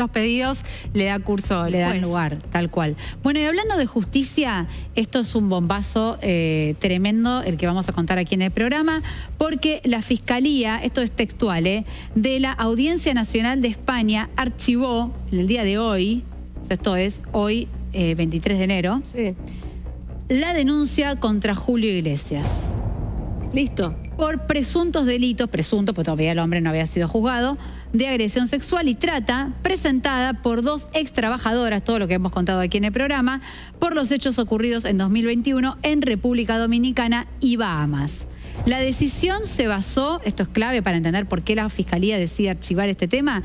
los pedidos le da curso le dan lugar, tal cual. Bueno, y hablando de justicia, esto es un bombazo tremendo el que vamos a contar aquí en el programa, porque la Fiscalía, esto es textual, de la Audiencia Nacional de España archivó en el día de hoy, o sea, esto es hoy, 23 de enero, Sí. la denuncia contra Julio Iglesias. Listo. Por presuntos delitos, porque todavía el hombre no había sido juzgado, de agresión sexual y trata, presentada por 2 ex trabajadoras, todo lo que hemos contado aquí en el programa, por los hechos ocurridos en 2021 en República Dominicana y Bahamas. La decisión se basó, esto es clave para entender por qué la Fiscalía decide archivar este tema,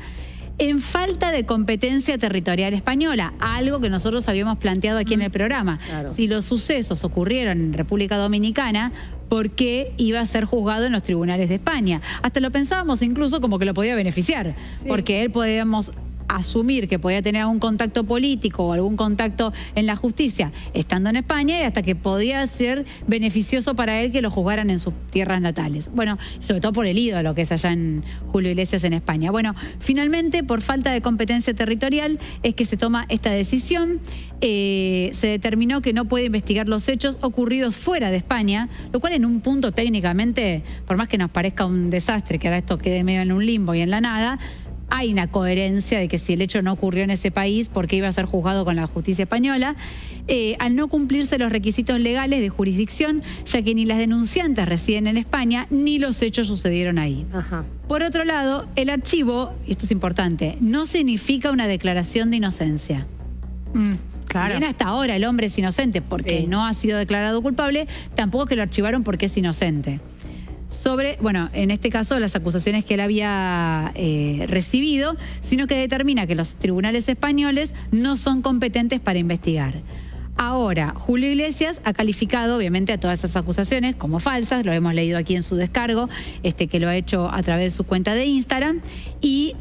en falta de competencia territorial española, algo que nosotros habíamos planteado aquí en el programa. Claro. Si los sucesos ocurrieron en República Dominicana, ¿por qué iba a ser juzgado en los tribunales de España? Hasta lo pensábamos incluso como que lo podía beneficiar, porque él podíamos asumir que podía tener algún contacto político o algún contacto en la justicia estando en España, y hasta que podía ser beneficioso para él que lo juzgaran en sus tierras natales. Bueno, sobre todo por el ídolo que es allá en Julio Iglesias en España. Bueno, finalmente, por falta de competencia territorial, es que se toma esta decisión. Se determinó que no puede investigar los hechos ocurridos fuera de España, lo cual en un punto técnicamente, por más que nos parezca un desastre, que ahora esto quede medio en un limbo y en la nada, hay una coherencia de que si el hecho no ocurrió en ese país, ¿por qué iba a ser juzgado con la justicia española? Al no cumplirse los requisitos legales de jurisdicción, ya que ni las denunciantes residen en España, ni los hechos sucedieron ahí. Ajá. Por otro lado, el archivo, y esto es importante, no significa una declaración de inocencia. Claro. Si bien hasta ahora el hombre es inocente porque no ha sido declarado culpable, tampoco es que lo archivaron porque es inocente. Sobre, bueno, en este caso las acusaciones que él había recibido, sino que determina que los tribunales españoles no son competentes para investigar. Ahora, Julio Iglesias ha calificado obviamente a todas esas acusaciones como falsas, lo hemos leído aquí en su descargo, que lo ha hecho a través de su cuenta de Instagram, y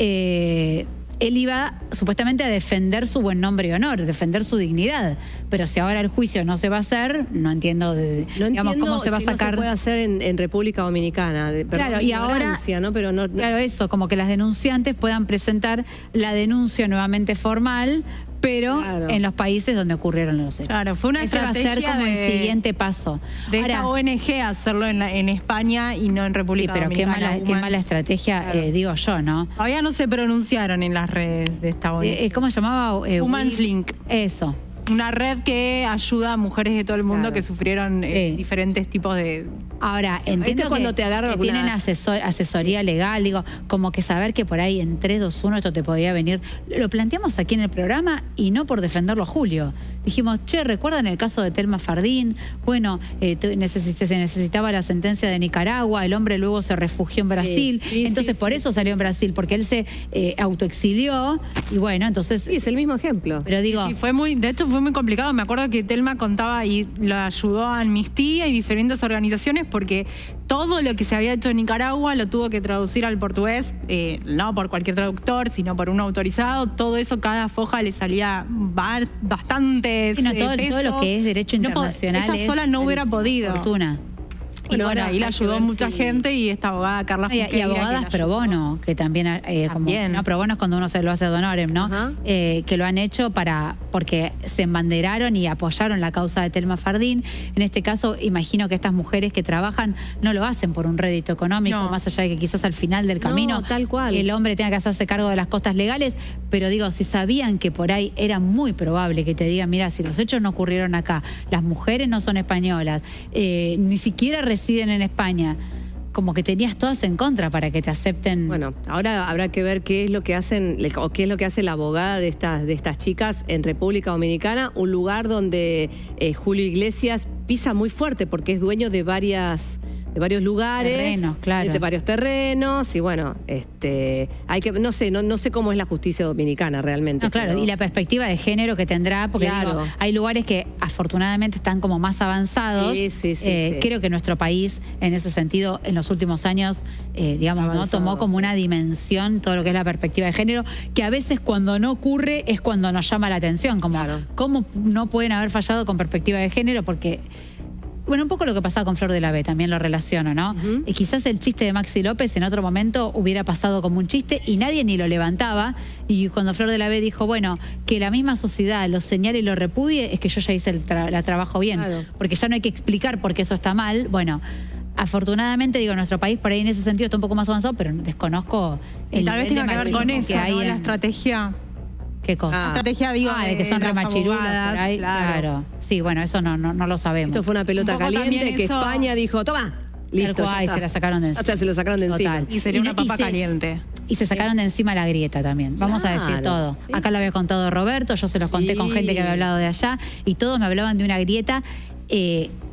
él iba supuestamente a defender su buen nombre y honor, defender su dignidad. Pero si ahora el juicio no se va a hacer, no entiendo, digamos, cómo se va a sacar. No se puede hacer en República Dominicana. Claro, y ahora, ¿no? Pero no, claro, eso, como que las denunciantes puedan presentar la denuncia nuevamente formal, pero en los países donde ocurrieron los hechos. Claro, fue una Ese va a ser como el siguiente paso. De esta ONG hacerlo en España y no en República Dominicana. Qué mala estrategia, digo yo, ¿no? Todavía no se pronunciaron en las redes de esta ONG. ¿Cómo se llamaba? Women's Link. Eso. Una red que ayuda a mujeres de todo el mundo que sufrieron diferentes tipos de... Ahora, entiendo cuando te agarran que tienen asesoría legal, digo, como que saber que por ahí en 3, 2, 1 esto te podía venir. Lo planteamos aquí en el programa y no por defenderlo a Julio. Dijimos, che, ¿recuerdan el caso de Telma Fardín? Bueno, se necesitaba la sentencia de Nicaragua, el hombre luego se refugió en Brasil, entonces por eso salió en Brasil, porque él se autoexilió y bueno, entonces... Sí, es el mismo ejemplo. Pero digo... de hecho fue muy complicado, me acuerdo que Telma contaba y lo ayudó a Amnistía y diferentes organizaciones porque todo lo que se había hecho en Nicaragua lo tuvo que traducir al portugués, no por cualquier traductor, sino por un autorizado, todo eso, cada foja le salía bastante... todo lo que es derecho internacional. Ella sola no hubiera podido. Fortuna. Y bueno, ahí le ayudó mucha gente y esta abogada Carla Junqueira, y abogadas pro bono, que también, no, pro bono es cuando uno se lo hace ad honorem, ¿no? Que lo han hecho porque se embanderaron y apoyaron la causa de Telma Fardín. En este caso, imagino que estas mujeres que trabajan no lo hacen por un rédito económico, más allá de que quizás al final del camino tal cual. El hombre tenga que hacerse cargo de las costas legales, pero digo, si sabían que por ahí era muy probable que te digan, mira, si los hechos no ocurrieron acá, las mujeres no son españolas, ni siquiera residen en España, como que tenías todas en contra para que te acepten. Bueno, ahora habrá que ver qué es lo que hacen o qué es lo que hace la abogada de estas chicas en República Dominicana, un lugar donde Julio Iglesias pisa muy fuerte porque es dueño de varios lugares, terrenos, claro, de varios terrenos, y bueno, hay que no sé cómo es la justicia dominicana realmente. No, claro, pero... y la perspectiva de género que tendrá, porque digo, hay lugares que afortunadamente están como más avanzados. Sí. Creo que nuestro país, en ese sentido, en los últimos años, digamos, ¿no? Tomó como una dimensión todo lo que es la perspectiva de género, que a veces cuando no ocurre es cuando nos llama la atención, como cómo no pueden haber fallado con perspectiva de género, porque Bueno, un poco lo que pasaba con Flor de la B, también lo relaciono, ¿no? Y quizás el chiste de Maxi López en otro momento hubiera pasado como un chiste y nadie ni lo levantaba. Y cuando Flor de la B dijo, bueno, que la misma sociedad lo señale y lo repudie, es que yo ya hice el trabajo bien. Claro. Porque ya no hay que explicar por qué eso está mal. Bueno, afortunadamente, digo, nuestro país por ahí en ese sentido está un poco más avanzado, pero desconozco Y tal vez tenga que ver con eso, hay ¿no? La en... estrategia. ¿Qué cosa? Ah. Estrategia, digo, de que son las remachirulos por abogadas, ahí. Claro. Sí, bueno, eso no lo sabemos. Esto fue una pelota Un poco caliente también que eso- España dijo, toma, listo, Tal cual, ya está. se la sacaron de encima. O sea, se lo sacaron de encima. Total. Y sería una papa se- caliente. Y se sacaron de encima la grieta también. Vamos a decir Claro, todo. sí. Acá lo había contado Roberto, yo se los conté con Sí. gente que había hablado de allá, y todos me hablaban de una grieta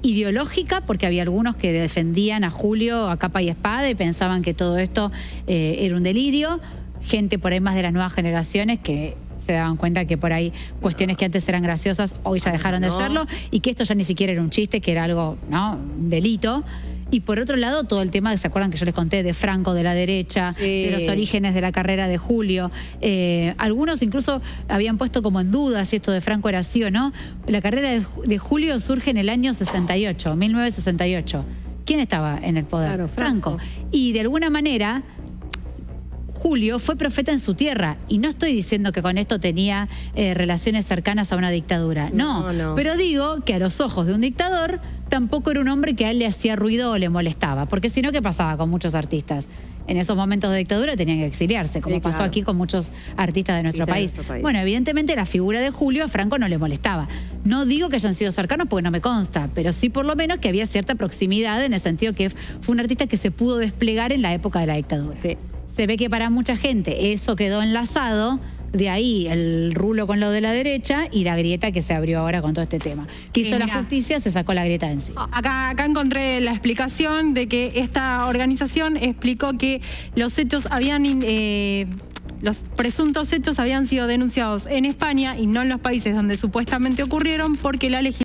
ideológica, porque había algunos que defendían a Julio a capa y espada y pensaban que todo esto era un delirio. Gente por ahí más de las nuevas generaciones que se daban cuenta que por ahí cuestiones que antes eran graciosas hoy ya dejaron de No. serlo, y que esto ya ni siquiera era un chiste, que era algo, ¿no? Un delito. Y por otro lado, todo el tema, ¿se acuerdan que yo les conté de Franco de la derecha, Sí. de los orígenes de la carrera de Julio? Algunos incluso habían puesto como en duda si esto de Franco era así o no. La carrera de Julio surge en el año 68, 1968. ¿Quién estaba en el poder? Claro, Franco. Y de alguna manera, Julio fue profeta en su tierra, y no estoy diciendo que con esto tenía relaciones cercanas a una dictadura, no, No. pero digo que a los ojos de un dictador tampoco era un hombre que a él le hacía ruido o le molestaba, porque si no, ¿qué pasaba con muchos artistas? En esos momentos de dictadura tenían que exiliarse, como Sí, pasó claro. aquí con muchos artistas de nuestro Artistas de país. nuestro país. Bueno, evidentemente la figura de Julio a Franco no le molestaba. No digo que hayan sido cercanos porque no me consta, pero sí por lo menos que había cierta proximidad, en el sentido que fue un artista que se pudo desplegar en la época de la dictadura. Sí. Se ve que para mucha gente eso quedó enlazado, de ahí el rulo con lo de la derecha y la grieta que se abrió ahora con todo este tema. Que hizo la Mira. justicia, se sacó la grieta de encima. Acá encontré la explicación de que esta organización explicó que los hechos los presuntos hechos habían sido denunciados en España y no en los países donde supuestamente ocurrieron, porque la legislación